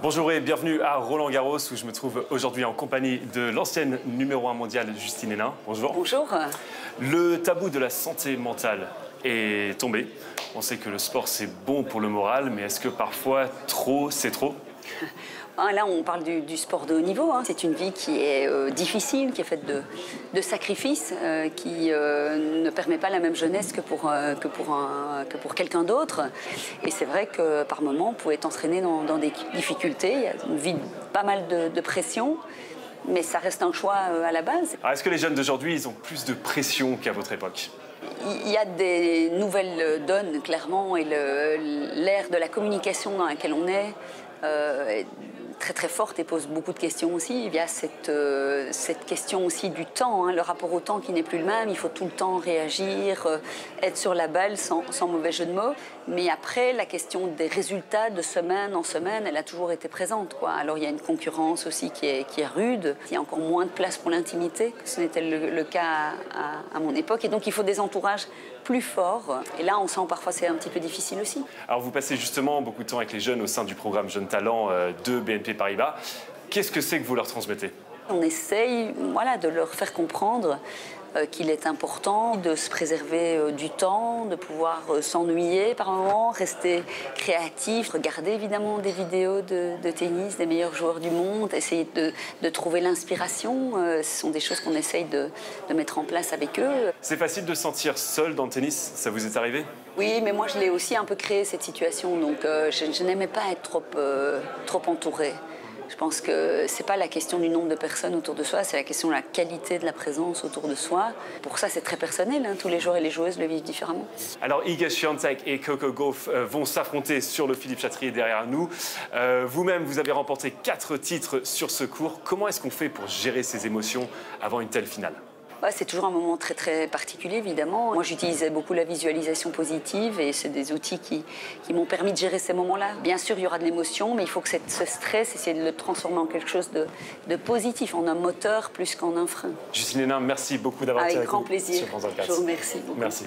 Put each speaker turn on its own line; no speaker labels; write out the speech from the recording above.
Bonjour et bienvenue à Roland-Garros où je me trouve aujourd'hui en compagnie de l'ancienne numéro 1 mondiale Justine Henin. Bonjour.
Bonjour.
Le tabou de la santé mentale est tombé. On sait que le sport c'est bon pour le moral, mais est-ce que parfois trop c'est trop?
Là, on parle du sport de haut niveau. C'est une vie qui est difficile, qui est faite de sacrifices, qui ne permet pas la même jeunesse que pour quelqu'un d'autre. Et c'est vrai que par moments, on pouvait entraîner dans des difficultés. Il y a une vie pas mal de pression, mais ça reste un choix à la base.
Alors, est-ce que les jeunes d'aujourd'hui, ils ont plus de pression qu'à votre époque?
Il y a des nouvelles donnes, clairement, et l'ère de la communication dans laquelle on est très très forte et pose beaucoup de questions aussi. Il y a cette question aussi du temps, le rapport au temps qui n'est plus le même. Il faut tout le temps réagir, être sur la balle sans mauvais jeu de mots. Mais après, la question des résultats de semaine en semaine, elle a toujours été présente, quoi. Alors il y a une concurrence aussi qui est rude. Il y a encore moins de place pour l'intimité que ce n'était le cas à mon époque. Et donc il faut des entourages plus forts. Et là, on sent parfois c'est un petit peu difficile aussi.
Alors vous passez justement beaucoup de temps avec les jeunes au sein du programme Jeunes Talents de BNP Paribas. Qu'est-ce que c'est que vous leur transmettez?
On essaye de leur faire comprendre qu'il est important de se préserver du temps, de pouvoir s'ennuyer par moments, rester créatif, regarder évidemment des vidéos de tennis des meilleurs joueurs du monde, essayer de trouver l'inspiration. Ce sont des choses qu'on essaye de mettre en place avec eux.
C'est facile de se sentir seul dans le tennis, ça vous est arrivé?
Oui, mais moi je l'ai aussi un peu créé cette situation, donc je n'aimais pas être trop entourée. Je pense que ce n'est pas la question du nombre de personnes autour de soi, c'est la question de la qualité de la présence autour de soi. Pour ça, c'est très personnel, tous les joueurs et les joueuses le vivent différemment.
Alors, Iga Swiatek et Coco Gauff vont s'affronter sur le Philippe Chatrier derrière nous. Vous-même, vous avez remporté 4 titres sur ce court. Comment est-ce qu'on fait pour gérer ses émotions avant une telle finale?
C'est toujours un moment très très particulier, évidemment. Moi, j'utilisais beaucoup la visualisation positive et c'est des outils qui m'ont permis de gérer ces moments-là. Bien sûr, il y aura de l'émotion, mais il faut que ce stress, essayer de le transformer en quelque chose de positif, en un moteur plus qu'en un frein.
Justine Henin, merci beaucoup d'avoir été avec nous.
Avec grand plaisir.
Sur France 24.
Je vous remercie beaucoup.
Merci.